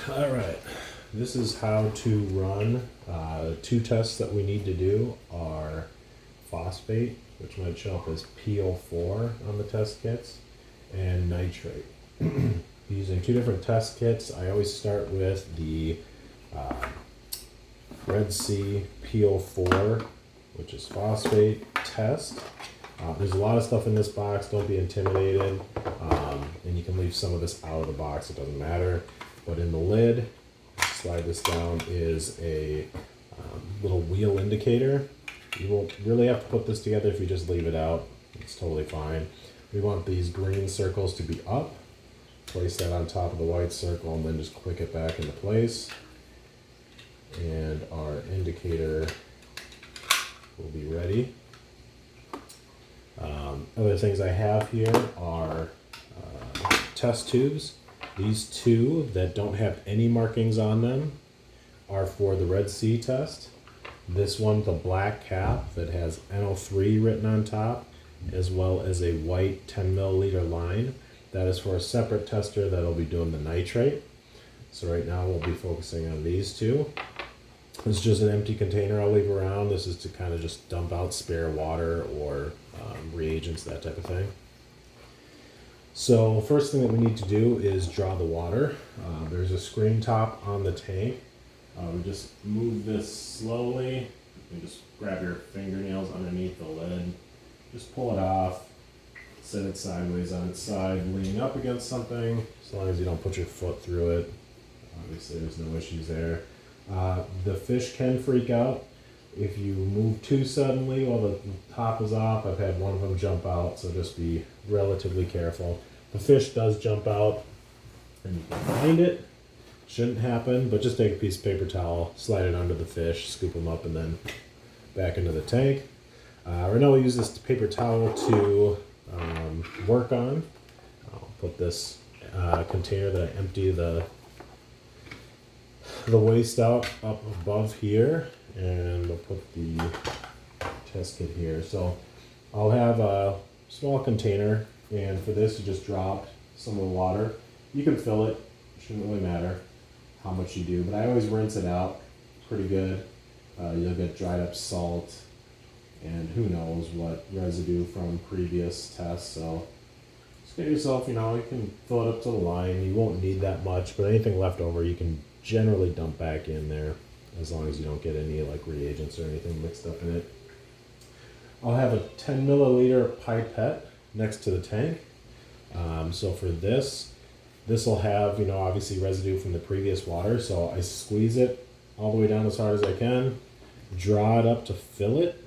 All right, this is how to run. Two tests that we need to do are phosphate, which might show up as PO4 on the test kits, and nitrate. Using two different test kits, I always start with the uh, Red Sea PO4, which is phosphate test. There's a lot of stuff in this box, don't be intimidated, and you can leave some of this out of the box, it doesn't matter. But in the lid, slide this down, is a little wheel indicator. You won't really have to put this together if you just leave it out, it's totally fine. We want these green circles to be up. Place that on top of the white circle and then just click it back into place. And our indicator will be ready. Other things I have here are test tubes. These two that don't have any markings on them are for the Red Sea test. This one, the black cap that has NO3 written on top, as well as a white 10 milliliter line. That is for a separate tester that'll be doing the nitrate. So right now we'll be focusing on these two. It's just an empty container I'll leave around. This is to kind of just dump out spare water or reagents, that type of thing. So first thing that we need to do is draw the water. There's a screen top on the tank. We just move this slowly. You can just grab your fingernails underneath the lid. Just pull it off. Set it sideways on its side, leaning up against something, as long as you don't put your foot through it. Obviously there's no issues there. The fish can freak out if you move too suddenly while the top is off. I've had one of them jump out, so just be relatively careful. The fish does jump out and you can find it. Shouldn't happen, but just take a piece of paper towel, slide it under the fish, scoop them up, and then back into the tank. Right now we'll use this paper towel to work on. I'll put this container that I empty the waste out up above here, and I'll put the test kit here. So I'll have a small container, and for this you just drop some of the water. You can fill it, shouldn't really matter how much you do, but I always rinse it out pretty good. You'll get dried up salt and who knows what residue from previous tests. So just get yourself, you can fill it up to the line. You won't need that much, but anything left over you can generally dump back in there, as long as you don't get any like reagents or anything mixed up in it. I'll have a 10 milliliter pipette next to the tank. So for this will have, obviously residue from the previous water. So I squeeze it all the way down as hard as I can, draw it up to fill it,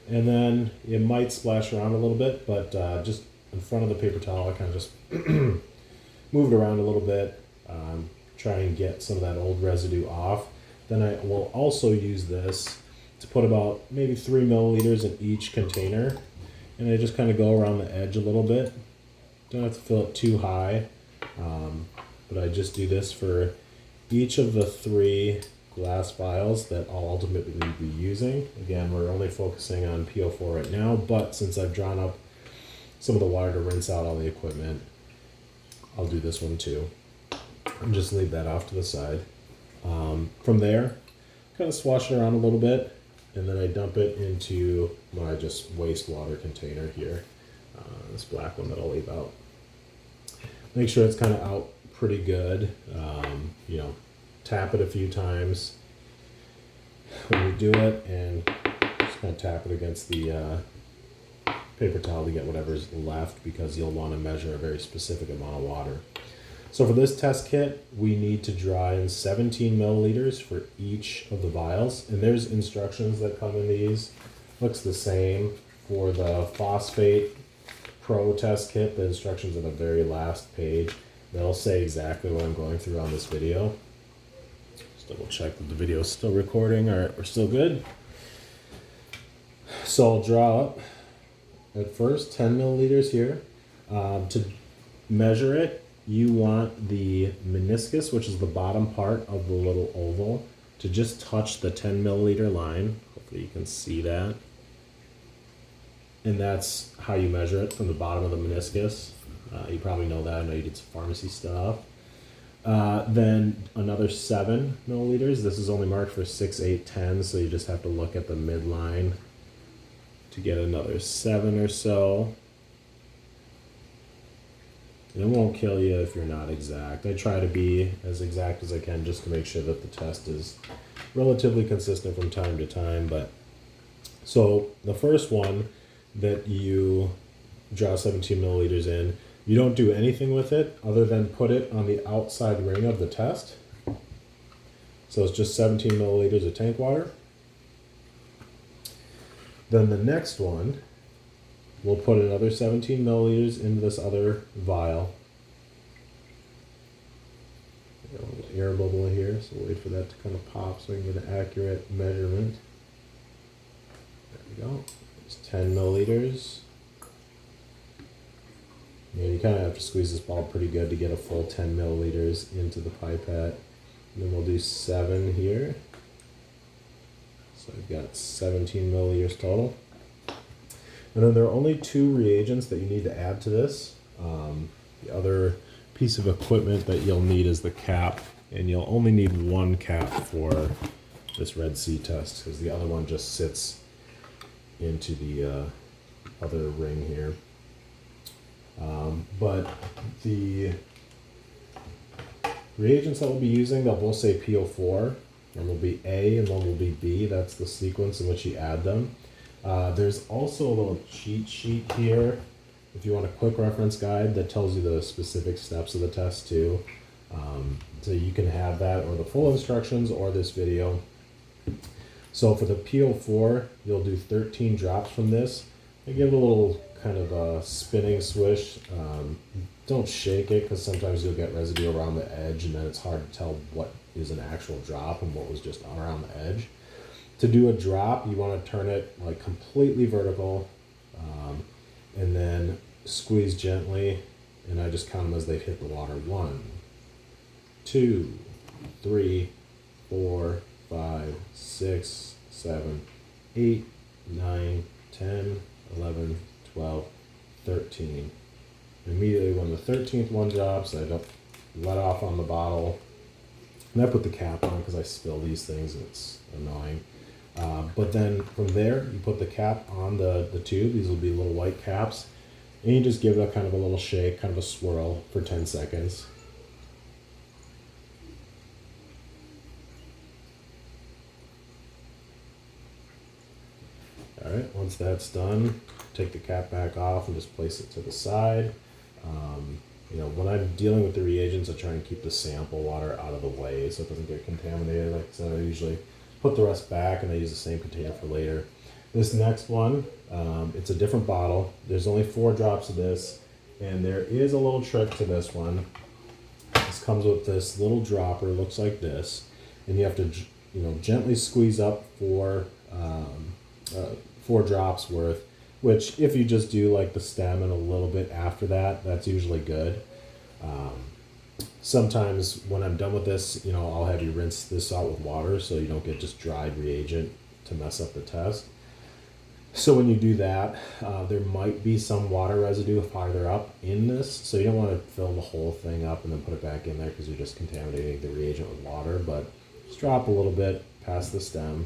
and then it might splash around a little bit, but just in front of the paper towel, I kind of just move it around a little bit, try and get some of that old residue off. Then I will also use this to put about maybe 3 milliliters in each container, and I just kind of go around the edge a little bit. Don't have to fill it too high, but I just do this for each of the 3 glass vials that I'll ultimately be using. Again, we're only focusing on PO4 right now, but since I've drawn up some of the water to rinse out all the equipment, I'll do this one too. And just leave that off to the side. From there, kind of swash it around a little bit, and then I dump it into my just wastewater container here. This black one that I'll leave out. Make sure it's kind of out pretty good. Tap it a few times when you do it, and just kind of tap it against the paper towel to get whatever's left, because you'll want to measure a very specific amount of water. So for this test kit, we need to draw in 17 milliliters for each of the vials, and there's instructions that come in these. Looks the same for the Phosphate Pro test kit. The instructions are the very last page. They'll say exactly what I'm going through on this video. Just double check that the video is still recording. All right, we're still good. So I'll draw up at first 10 milliliters here. To measure it, you want the meniscus, which is the bottom part of the little oval, to just touch the 10 milliliter line. Hopefully you can see that. And that's how you measure it, from the bottom of the meniscus. You probably know that. I know you did some pharmacy stuff. Then another 7 milliliters. This is only marked for 6, 8, 10, so you just have to look at the midline to get another 7 or so. And it won't kill you if you're not exact. I try to be as exact as I can just to make sure that the test is relatively consistent from time to time. But so the first one that you draw 17 milliliters in, you don't do anything with it other than put it on the outside ring of the test. So it's just 17 milliliters of tank water. Then the next one, we'll put another 17 milliliters into this other vial. Got a little air bubble here, so wait for that to kind of pop so we can get an accurate measurement. There we go. It's 10 milliliters. Yeah, you kind of have to squeeze this ball pretty good to get a full 10 milliliters into the pipette. And then we'll do 7 here. So I've got 17 milliliters total. And then there are only 2 reagents that you need to add to this. The other piece of equipment that you'll need is the cap, and you'll only need 1 cap for this Red Sea test because the other one just sits into the other ring here. But the reagents that we'll be using, they'll both say PO4. One will be A and one will be B. That's the sequence in which you add them. There's also a little cheat sheet here if you want a quick reference guide that tells you the specific steps of the test too. So you can have that or the full instructions or this video. So for the PO4, you'll do 13 drops from this. And give it a little kind of a spinning swish. Don't shake it because sometimes you'll get residue around the edge and then it's hard to tell what is an actual drop and what was just around the edge. To do a drop, you want to turn it like completely vertical and then squeeze gently, and I just count them as they hit the water. 1, 2, 3, 4, 5, 6, 7, 8, 9, 10, 11, 12, 13. Immediately when the 13th one drops, I don't let off on the bottle. And I put the cap on because I spill these things and it's annoying. But then from there, you put the cap on the tube. These will be little white caps. And you just give it a kind of a little shake, kind of a swirl for 10 seconds. All right, once that's done, take the cap back off and just place it to the side. You know, when I'm dealing with the reagents, I try and keep the sample water out of the way so it doesn't get contaminated. Like I said, I usually put the rest back and I use the same container for later. This next one, it's a different bottle. There's only 4 drops of this, and there is a little trick to this one. This comes with this little dropper, looks like this, and you have to, you know, gently squeeze up 4 drops worth. Which, if you just do like the stem and a little bit after that, that's usually good. Sometimes when I'm done with this, you know, I'll have you rinse this out with water so you don't get just dried reagent to mess up the test. So when you do that, there might be some water residue farther up in this, so you don't want to fill the whole thing up and then put it back in there because you're just contaminating the reagent with water. But just drop a little bit past the stem.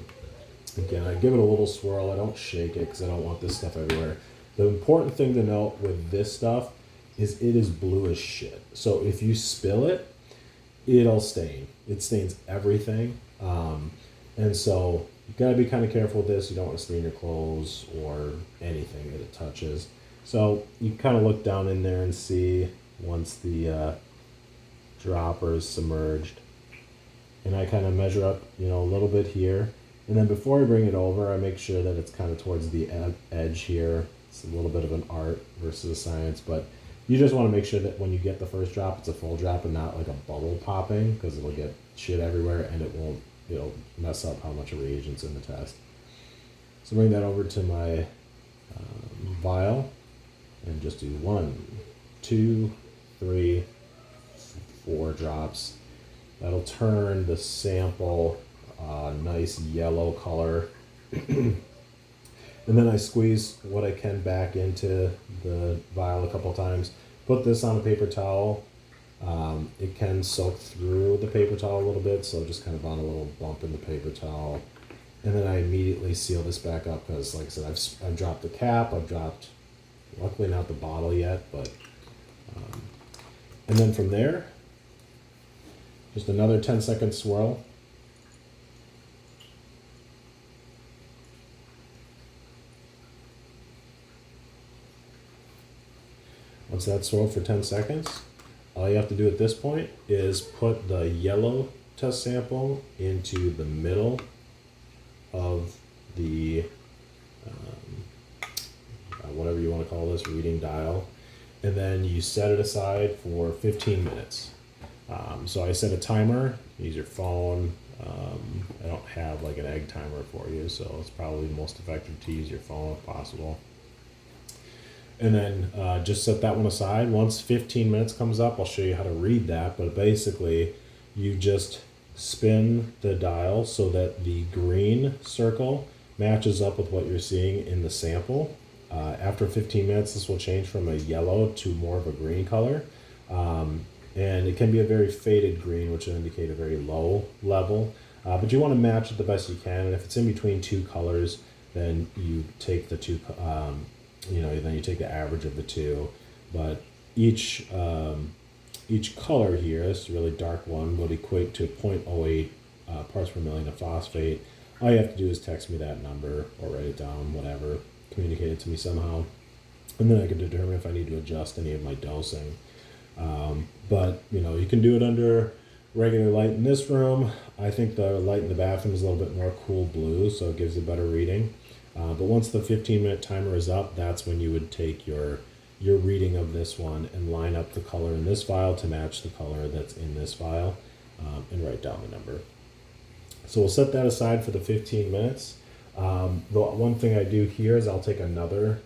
Again, I give it a little swirl. I don't shake it because I don't want this stuff everywhere. The important thing to note with this stuff is it is blue as shit. So if you spill it, it'll stain. It stains everything. And so you gotta be kind of careful with this. You don't want to stain your clothes or anything that it touches. So you kind of look down in there and see once the dropper is submerged. And I kind of measure up, you know, a little bit here. And then before I bring it over, I make sure that it's kind of towards the edge here. It's a little bit of an art versus a science, but you just want to make sure that when you get the first drop, it's a full drop and not like a bubble popping, because it'll get shit everywhere and it'll mess up how much reagent's in the test. So bring that over to my vial and just do 1, 2, 3, 4 drops. That'll turn the sample nice yellow color. And then I squeeze what I can back into the vial a couple times. Put this on a paper towel It can soak through the paper towel a little bit, so just kind of on a little bump in the paper towel. And then I immediately seal this back up because, like I said, I've dropped the cap, I've dropped, luckily not the bottle yet, but, and then from there, just another 10-second swirl. Once that's swirled for 10 seconds, all you have to do at this point is put the yellow test sample into the middle of the whatever you want to call this reading dial, and then you set it aside for 15 minutes. So I set a timer. Use your phone. I don't have like an egg timer for you, so it's probably most effective to use your phone if possible. And then just set that one aside. Once 15 minutes comes up, I'll show you how to read that. But basically, you just spin the dial so that the green circle matches up with what you're seeing in the sample. After 15 minutes, this will change from a yellow to more of a green color. And it can be a very faded green, which will indicate a very low level. But you want to match it the best you can. And if it's in between two colors, then you take the two, then you take the average of the two. But each color here, this really dark one, would equate to 0.08 parts per million of phosphate. All you have to do is text me that number or write it down, whatever, communicate it to me somehow. And then I can determine if I need to adjust any of my dosing. But you can do it under regular light in this room. I think the light in the bathroom is a little bit more cool blue, so it gives a better reading. But once the 15-minute timer is up, that's when you would take your reading of this one and line up the color in this file to match the color that's in this file, and write down the number. So we'll set that aside for the 15 minutes. The one thing I do here is I'll take another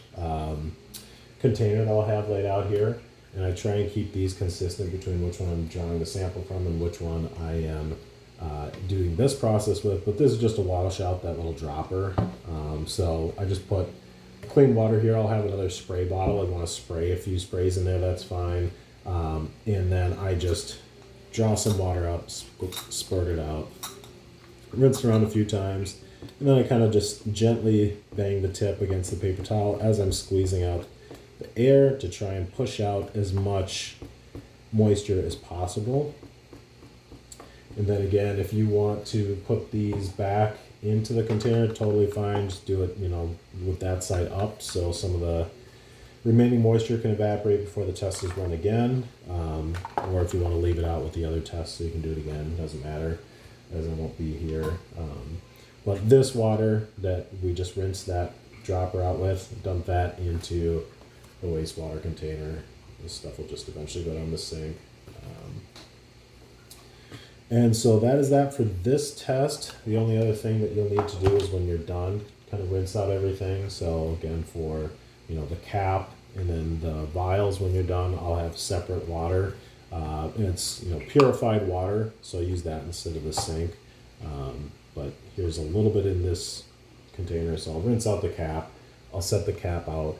container that I'll have laid out here, and I try and keep these consistent between which one I'm drawing the sample from and which one I am doing this process with. But this is just to wash out that little dropper. So I just put clean water here. I'll have another spray bottle. I want to spray a few sprays in there, that's fine. And then I just draw some water up, spurt it out, rinse around a few times, and then I kind of just gently bang the tip against the paper towel as I'm squeezing out the air to try and push out as much moisture as possible. And then again, if you want to put these back into the container, totally fine. Just do it, with that side up, so some of the remaining moisture can evaporate before the test is run again. Or if you want to leave it out with the other test so you can do it again, doesn't matter, as I won't be here. But this water that we just rinsed that dropper out with, dump that into the wastewater container. This stuff will just eventually go down the sink. And so that is that for this test. The only other thing that you'll need to do is when you're done, kind of rinse out everything. So again, for the cap and then the vials, when you're done, I'll have separate water. And it's purified water, so I use that instead of the sink. But here's a little bit in this container, so I'll rinse out the cap. I'll set the cap out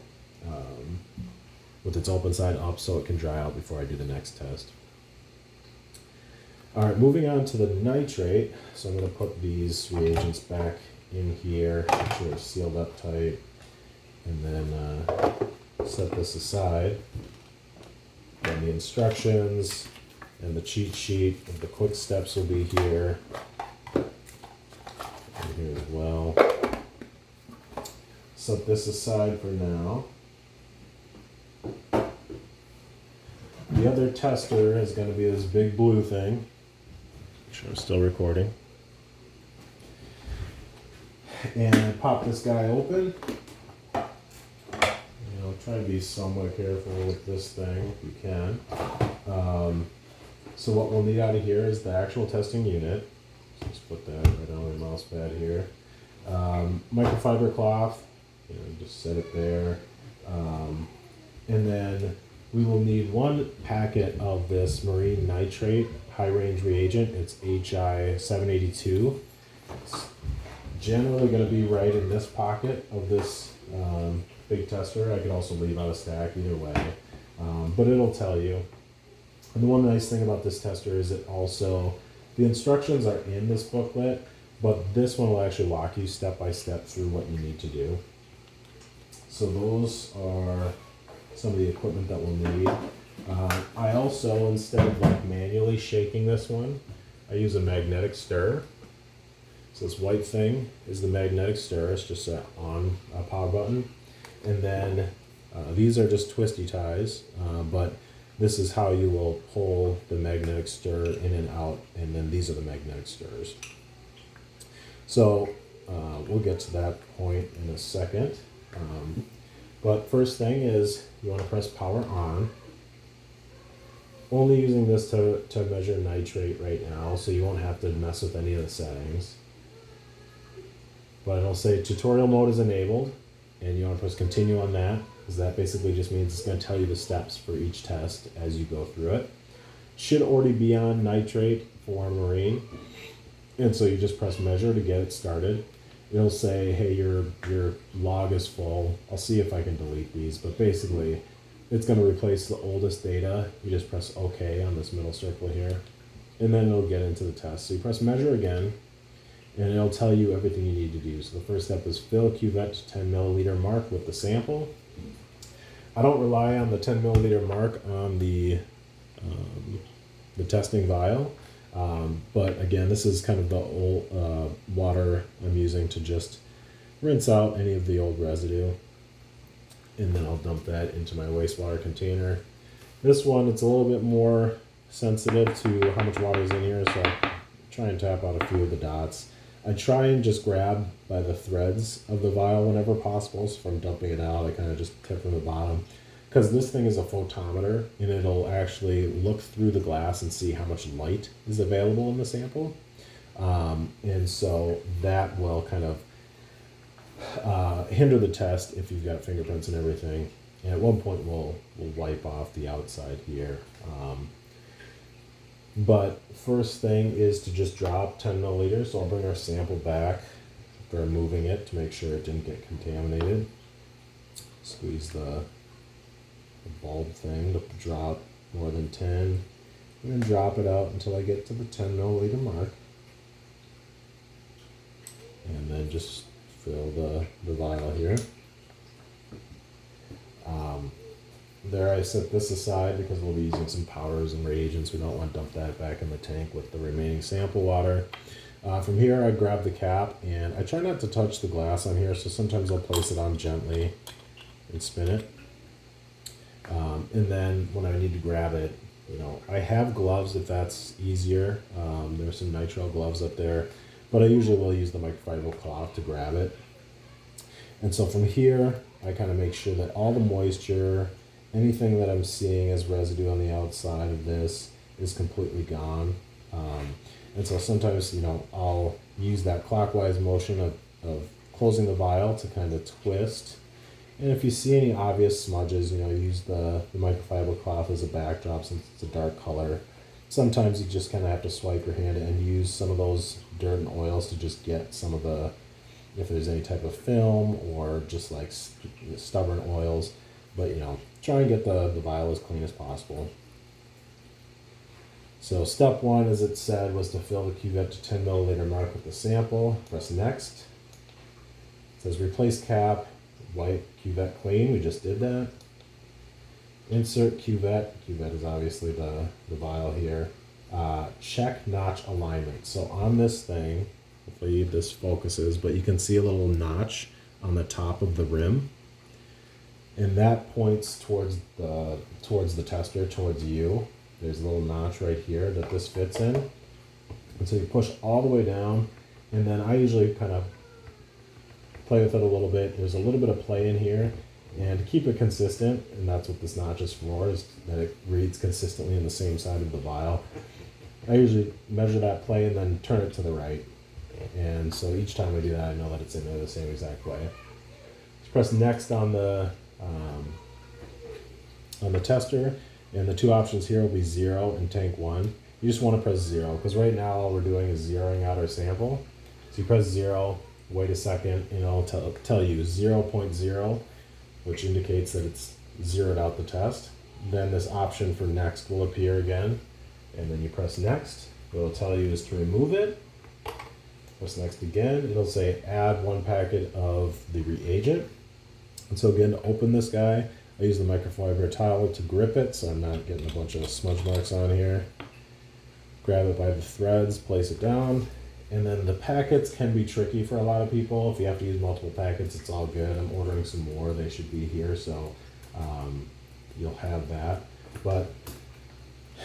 with its open side up so it can dry out before I do the next test. All right, moving on to the nitrate. So I'm going to put these reagents back in here, make sure they're sealed up tight, and then set this aside. And the instructions and the cheat sheet of the quick steps will be here. And here as well. Set this aside for now. The other tester is going to be this big blue thing. Make sure I'm still recording. And pop this guy open. Try to be somewhat careful with this thing if you can. So what we'll need out of here is the actual testing unit. So just put that right on the mouse pad here. Microfiber cloth, just set it there. And then we will need one packet of this marine nitrate high range reagent. It's HI 782. It's generally going to be right in this pocket of this big tester. I could also leave out a stack, either way, but it'll tell you. And the one nice thing about this tester is it also, the instructions are in this booklet, but this one will actually walk you step by step through what you need to do. So those are some of the equipment that we'll need. I also, instead of like manually shaking this one, I use a magnetic stir. So this white thing is the magnetic stir. It's just a power button. And then these are just twisty ties, but this is how you will pull the magnetic stir in and out, and then these are the magnetic stirrers. So we'll get to that point in a second. But first thing is you want to press power on. Only using this to measure nitrate right now, so you won't have to mess with any of the settings. But it'll say tutorial mode is enabled, and you want to press continue on that, because that basically just means it's going to tell you the steps for each test as you go through it. Should already be on nitrate for marine, and so you just press measure to get it started. It'll say, hey, your log is full. I'll see if I can delete these, but basically it's going to replace the oldest data. You just press OK on this middle circle here, and then it'll get into the test. So you press measure again, and it'll tell you everything you need to do. So the first step is fill cuvette to 10 milliliter mark with the sample. I don't rely on the 10 milliliter mark on the testing vial, but again, this is kind of the old water I'm using to just rinse out any of the old residue, and then I'll dump that into my wastewater container. This one, it's a little bit more sensitive to how much water is in here, so I try and tap out a few of the dots. I try and just grab by the threads of the vial whenever possible. So if I'm dumping it out, I kind of just tip from the bottom. Because this thing is a photometer, and it'll actually look through the glass and see how much light is available in the sample. And so that will kind of hinder the test if you've got fingerprints and everything. And at one point, we'll wipe off the outside here. But first thing is to just drop 10 milliliters. So I'll bring our sample back after moving it to make sure it didn't get contaminated. Squeeze the bulb thing to drop more than 10, and then drop it out until I get to the 10 milliliter mark. And then just fill the vial here. There I set this aside because we'll be using some powders and reagents. We don't want to dump that back in the tank with the remaining sample water. From here I grab the cap, and I try not to touch the glass on here, so sometimes I'll place it on gently and spin it. And then when I need to grab it, I have gloves if that's easier. There's some nitrile gloves up there, but I usually will use the microfiber cloth to grab it. And so from here, I kind of make sure that all the moisture, anything that I'm seeing as residue on the outside of this is completely gone. And so sometimes, I'll use that clockwise motion of closing the vial to kind of twist. And if you see any obvious smudges, use the microfiber cloth as a backdrop since it's a dark color. Sometimes you just kind of have to swipe your hand and use some of those dirt and oils to just get some of the, if there's any type of film or just like stubborn oils. But, try and get the vial as clean as possible. So step one, as it said, was to fill the cuvette to 10 milliliter mark with the sample. Press next. It says replace cap, wipe cuvette clean. We just did that. Insert cuvette. Cuvette is obviously the vial here. Check notch alignment. So on this thing, hopefully this focuses, but you can see a little notch on the top of the rim. And that points towards the tester, towards you. There's a little notch right here that this fits in. And so you push all the way down, and then I usually kind of play with it a little bit. There's a little bit of play in here, and to keep it consistent, and that's what this notch is for, is that it reads consistently on the same side of the vial. I usually measure that play and then turn it to the right. And so each time I do that, I know that it's in there the same exact way. Just press next on the tester, and the two options here will be 0 and tank 1. You just want to press 0 because right now all we're doing is zeroing out our sample. So you press 0, wait a second, and it'll tell you 0.0, which indicates that it's zeroed out the test. then this option for next will appear again, and then you press next. What it'll tell you is to remove it. Press next again. It'll say add 1 packet of the reagent. And so again, to open this guy, I use the microfiber towel to grip it so I'm not getting a bunch of smudge marks on here. Grab it by the threads, place it down, and then the packets can be tricky for a lot of people. If you have to use multiple packets, it's all good. I'm ordering some more. They should be here, so you'll have that. But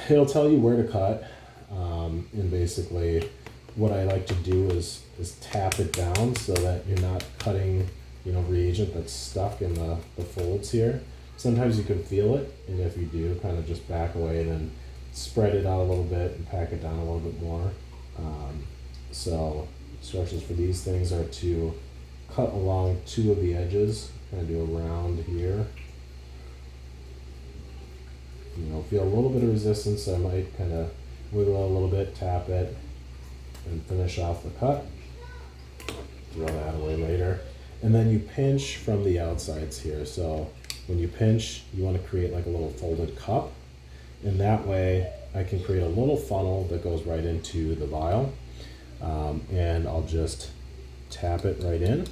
it'll tell you where to cut, and basically what I like to do is tap it down so that you're not cutting, reagent that's stuck in the folds here. Sometimes you can feel it, and if you do, kind of just back away and then spread it out a little bit and pack it down a little bit more. So instructions for these things are to cut along 2 of the edges, kind of do a round here. Feel a little bit of resistance, so I might kind of wiggle a little bit, tap it, and finish off the cut. Throw that away later. And then you pinch from the outsides here. So when you pinch, you want to create like a little folded cup. And that way I can create a little funnel that goes right into the vial. And I'll just tap it right in.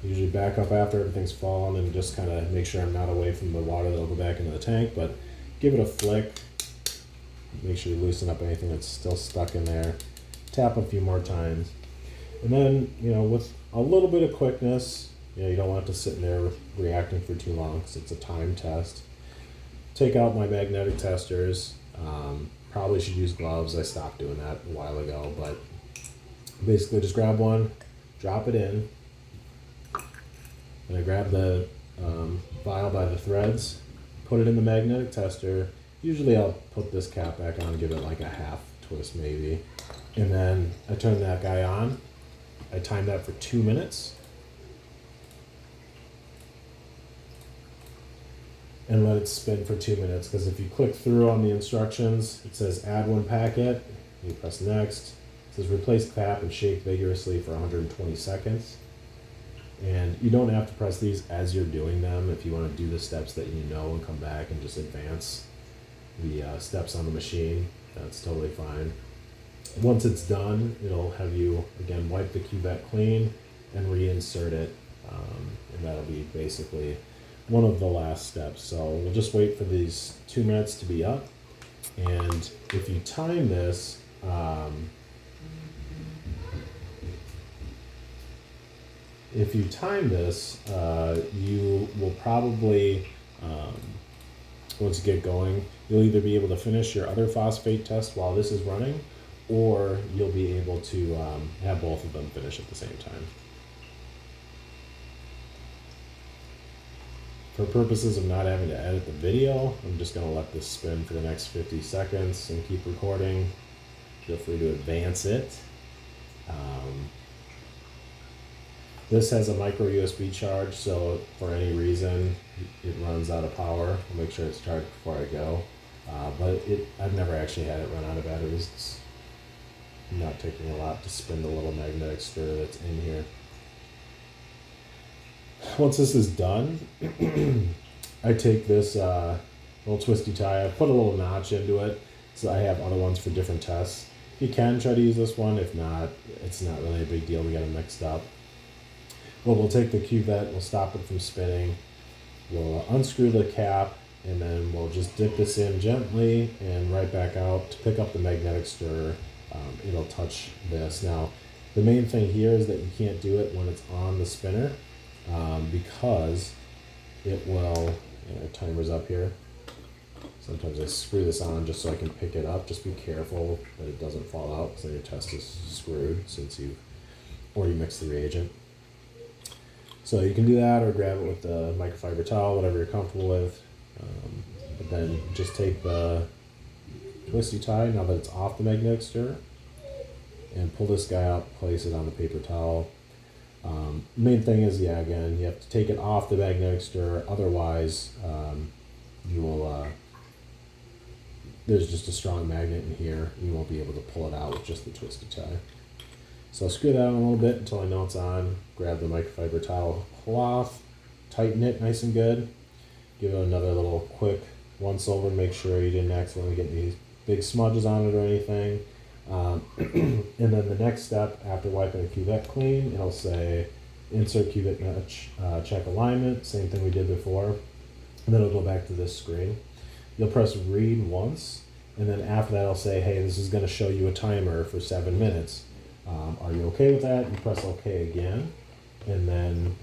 Usually back up after everything's fallen and just kind of make sure I'm not away from the water that'll go back into the tank, but give it a flick. Make sure you loosen up anything that's still stuck in there. Tap a few more times. And then, with a little bit of quickness, you don't want it to sit in there reacting for too long because it's a time test. Take out my magnetic testers. Probably should use gloves. I stopped doing that a while ago, but basically just grab one, drop it in, and I grab the vial by the threads, put it in the magnetic tester. Usually I'll put this cap back on and give it like a half twist maybe. And then I turn that guy on. I time that for 2 minutes. And let it spin for 2 minutes, because if you click through on the instructions, it says add 1 packet, you press next. It says replace cap and shake vigorously for 120 seconds. And you don't have to press these as you're doing them. If you want to do the steps that you know and come back and just advance the steps on the machine, that's totally fine. Once it's done, it'll have you again wipe the cuvette clean and reinsert it, and that'll be basically one of the last steps. So we'll just wait for these 2 minutes to be up, and if you time this, you will probably, once you get going, you'll either be able to finish your other phosphate test while this is running, or you'll be able to have both of them finish at the same time. For purposes of not having to edit the video, I'm just going to let this spin for the next 50 seconds and keep recording. Feel free to advance it. This has a micro USB charge, so if for any reason it runs out of power, I'll make sure it's charged before I go. But I've never actually had it run out of batteries. It's not taking a lot to spin the little magnetic stir that's in here. Once this is done, I take this little twisty tie, I put a little notch into it, so I have other ones for different tests. You can try to use this one. If not, it's not really a big deal. We got them mixed up. Well, we'll take the cuvette, we'll stop it from spinning, we'll unscrew the cap, and then we'll just dip this in gently and right back out to pick up the magnetic stir. It'll touch this. Now, the main thing here is that you can't do it when it's on the spinner, because it will, timer's up here. Sometimes I screw this on just so I can pick it up. Just be careful that it doesn't fall out, because then your test is screwed since you mix the reagent. So you can do that, or grab it with the microfiber towel, whatever you're comfortable with. But then just take the twisty tie, now that it's off the magnetic stir, and pull this guy out, place it on the paper towel. Main thing is, again, you have to take it off the magnetic stir, otherwise you will, there's just a strong magnet in here, you won't be able to pull it out with just the twisty tie. So I'll screw that on a little bit until I know it's on, grab the microfiber towel cloth, tighten it nice and good, Give it another little quick once over, make sure you didn't accidentally get any big smudges on it or anything. And then the next step after wiping the cuvette clean, it'll say insert cuvette match, check alignment, same thing we did before. And then it'll go back to this screen. You'll press read once, and then after that it'll say, hey, this is going to show you a timer for 7 minutes. Are you okay with that? You press OK again, and then,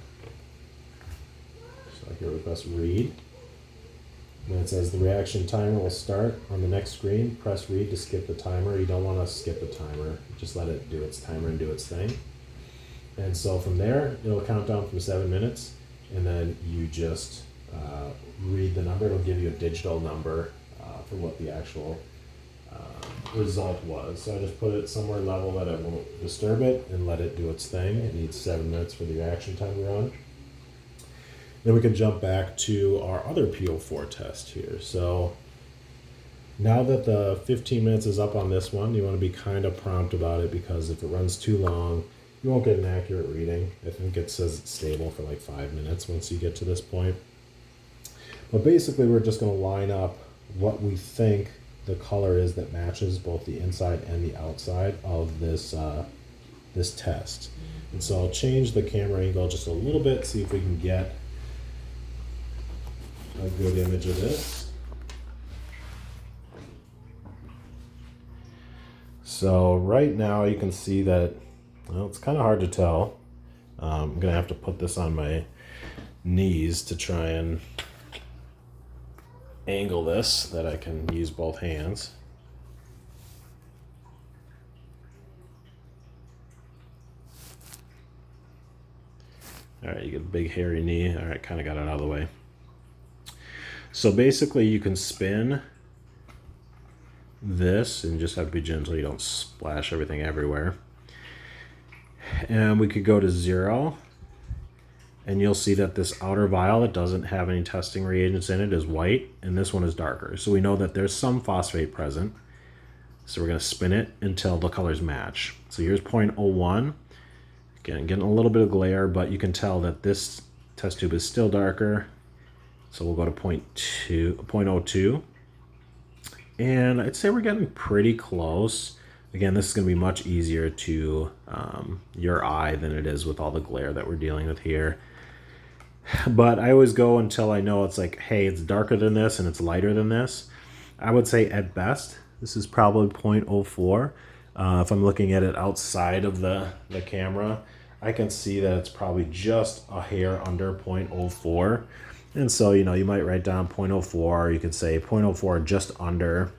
so here we press read. And it says the reaction timer will start on the next screen. Press read to skip the timer. You don't want to skip the timer. Just let it do its timer and do its thing. And so from there, it'll count down from 7 minutes, and then you just read the number. It'll give you a digital number for what the actual result was. So I just put it somewhere level that it won't disturb it and let it do its thing. It needs 7 minutes for the reaction time to run. Then we can jump back to our other PO4 test here. So now that the 15 minutes is up on this one, you want to be kind of prompt about it, because if it runs too long, you won't get an accurate reading. I think it says it's stable for like 5 minutes once you get to this point. But basically we're just going to line up what we think the color is that matches both the inside and the outside of this this test. And so I'll change the camera angle just a little bit, see if we can get a good image of this. So right now you can see that, well, it's kind of hard to tell. I'm gonna have to put this on my knees to try and angle this so that I can use both hands. All right, you get a big hairy knee. All right, kind of got it out of the way. So basically you can spin this, and you just have to be gentle, you don't splash everything everywhere. And we could go to 0, and you'll see that this outer vial that doesn't have any testing reagents in it is white, and this one is darker. So we know that there's some phosphate present. So we're gonna spin it until the colors match. So here's 0.01. Again, getting a little bit of glare, but you can tell that this test tube is still darker. So we'll go to 0.02. And I'd say we're getting pretty close. Again, this is going to be much easier to your eye than it is with all the glare that we're dealing with here. But I always go until I know it's like, hey, it's darker than this and it's lighter than this. I would say at best, this is probably 0.04. If I'm looking at it outside of the camera, I can see that it's probably just a hair under 0.04. And so, you know, you might write down 0.04, you could say 0.04 just under.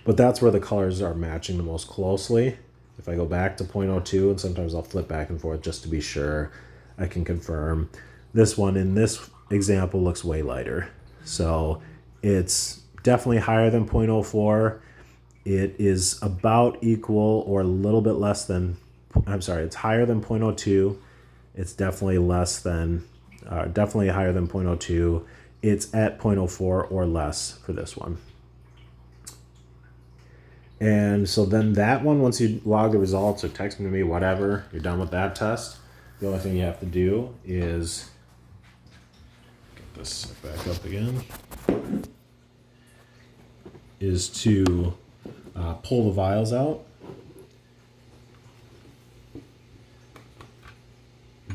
But that's where the colors are matching the most closely. If I go back to 0.02, and sometimes I'll flip back and forth just to be sure I can confirm. This one in this example looks way lighter. So it's definitely higher than 0.04. It is about equal or a little bit less than, it's higher than 0.02. It's definitely less than, definitely higher than 0.02. It's at 0.04 or less for this one. And so then that one, once you log the results or text them to me, whatever, you're done with that test. The only thing you have to do is get this back up again, is to pull the vials out,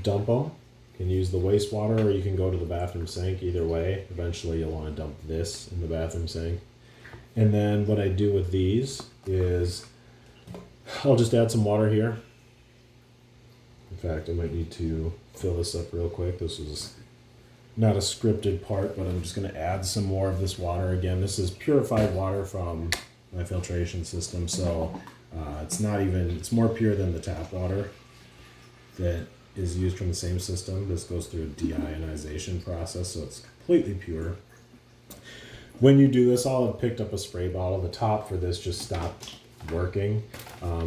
dump them. You can use the wastewater or you can go to the bathroom sink. Either way, eventually you'll want to dump this in the bathroom sink. And then what I do with these is I'll just add some water here. In fact, I might need to fill this up real quick. This is not a scripted part, but I'm just going to add some more of this water. Again, this is purified water from my filtration system, so it's not even, it's more pure than the tap water that is used from the same system. This goes through a deionization process, so it's completely pure. When you do this, I'll have picked up a spray bottle. The top for this just stopped working.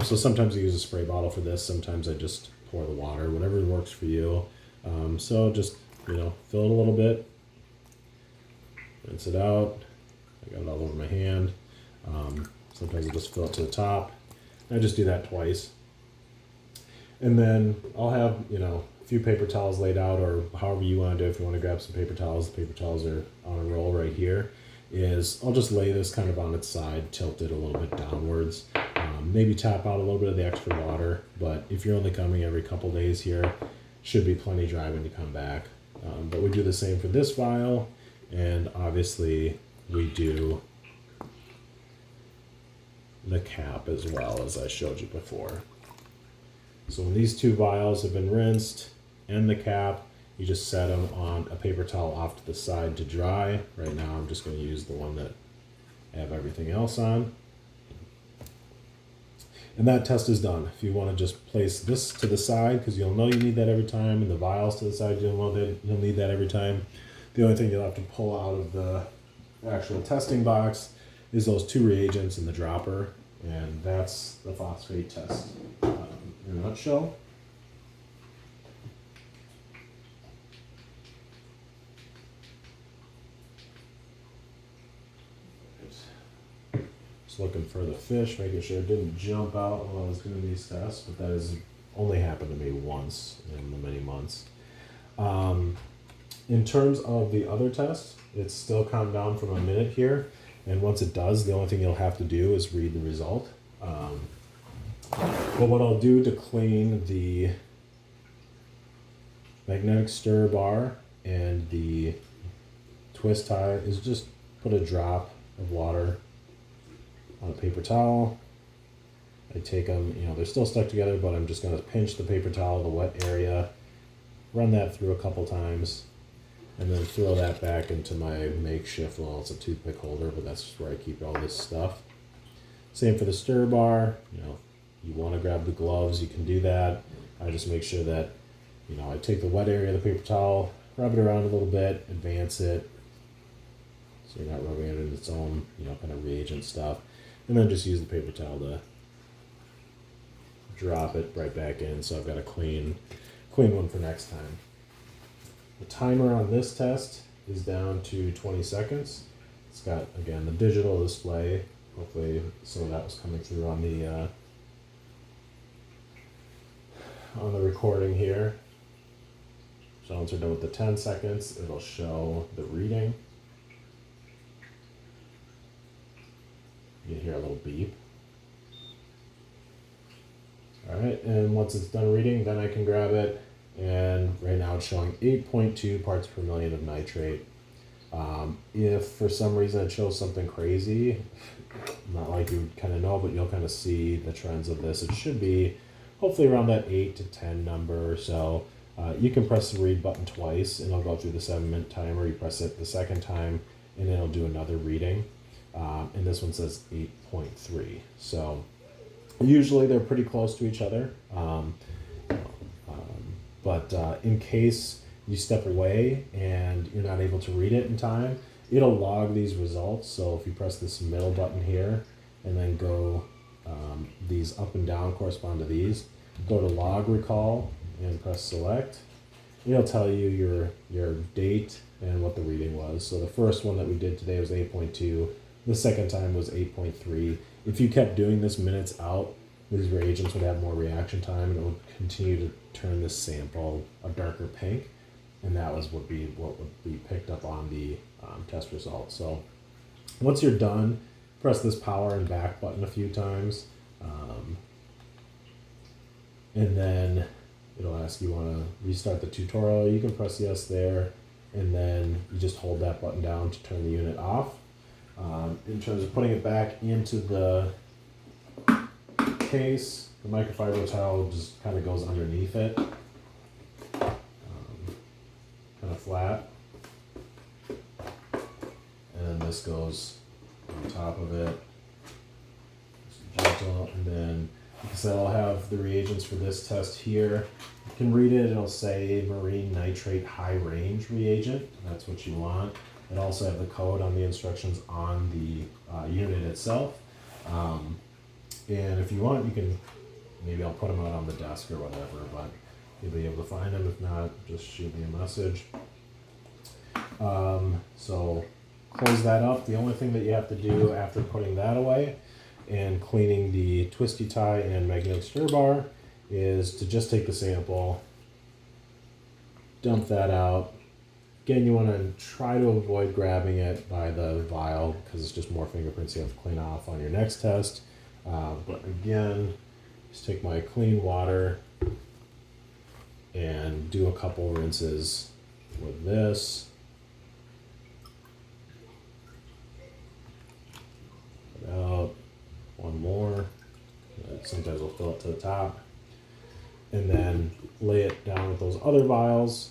So sometimes I use a spray bottle for this. Sometimes I just pour the water, whatever works for you. So just, you know, fill it a little bit, rinse it out. I got it all over my hand. Sometimes I just fill it to the top. I just do that twice. And then I'll have, you know, few paper towels laid out, or however you want to do it. If you want to grab some paper towels, the paper towels are on a roll right here. I'll just lay this kind of on its side, tilt it a little bit downwards. Maybe tap out a little bit of the extra water, but if you're only coming every couple days here, should be plenty dry when you come back. But we do the same for this vial, and obviously we do the cap as well, as I showed you before. So when these two vials have been rinsed and the cap, you just set them on a paper towel off to the side to dry. Right now I'm just going to use the one that I have everything else on. And that test is done. If you want to just place this to the side, because you'll know you need that every time, and the vials to the side, you'll know that you'll need that every time. The only thing you'll have to pull out of the actual testing box is those two reagents in the dropper, and that's the phosphate test in a nutshell. Just looking for the fish, making sure it didn't jump out while I was doing these tests, but that has only happened to me once in the many months. In terms of the other test, it's still counting down from a minute here. And once it does, the only thing you'll have to do is read the result. But what I'll do to clean the magnetic stir bar and the twist tie is just put a drop of water on a paper towel. I take them, they're still stuck together, but I'm just going to pinch the paper towel, the wet area, run that through a couple times, and then throw that back into my makeshift, well, it's a toothpick holder, but that's just where I keep all this stuff. Same for the stir bar. You want to grab the gloves, you can do that. I just make sure that, I take the wet area of the paper towel, rub it around a little bit, advance it, so you're not rubbing it in its own, kind of reagent stuff. And then just use the paper towel to drop it right back in, so I've got a clean one for next time. The timer on this test is down to 20 seconds. It's got, again, the digital display. Hopefully some of that was coming through on the recording here. So once we're done with the 10 seconds, it'll show the reading. You hear a little beep. All right, and once it's done reading, then I can grab it. And right now it's showing 8.2 parts per million of nitrate. If for some reason it shows something crazy, not like you kind of know, but you'll kind of see the trends of this. It should be hopefully around that 8 to 10 number or so. You can press the read button twice and it'll go through the 7-minute timer. You press it the second time and it'll do another reading. And this one says 8.3. So usually they're pretty close to each other. But in case you step away and you're not able to read it in time, it'll log these results. So if you press this middle button here and then go, these up and down correspond to these, go to log recall and press select. It'll tell you your date and what the reading was. So the first one that we did today was 8.2. The second time was 8.3. If you kept doing this minutes out, these reagents would have more reaction time and it would continue to turn this sample a darker pink, and that was what would be picked up on the test results. So once you're done, press this power and back button a few times, and then it'll ask you want to restart the tutorial. You can press yes there, and then you just hold that button down to turn the unit off. In terms of putting it back into the case, the microfiber towel just kind of goes underneath it, kind of flat, and then this goes on top of it, just gentle. And then, like I said, I'll have the reagents for this test here. You can read it, it'll say marine nitrate high range reagent, that's what you want. It also have the code on the instructions on the unit itself. And if you want, you can, maybe I'll put them out on the desk or whatever, but you'll be able to find them. If not, just shoot me a message. So close that up. The only thing that you have to do after putting that away and cleaning the twisty tie and magnetic stir bar is to just take the sample dump that out. Again, you want to try to avoid grabbing it by the vial because it's just more fingerprints you have to clean off on your next test. But again, just take my clean water and do a couple rinses with this. Put out one more. Sometimes we'll fill it to the top. And then lay it down with those other vials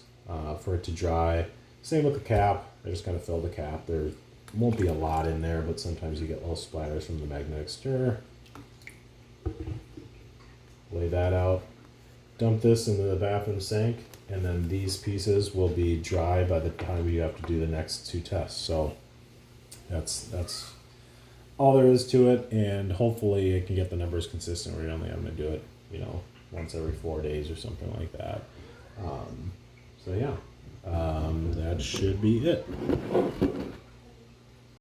for it to dry. Same with the cap. I just kind of fill the cap. There won't be a lot in there, but sometimes you get little splatters from the magnetic stir. Lay that out. Dump this into the bathroom sink, and then these pieces will be dry by the time you have to do the next two tests. So that's all there is to it, and hopefully it can get the numbers consistent. We're only having to do it, once every 4 days or something like that. So yeah, that should be it.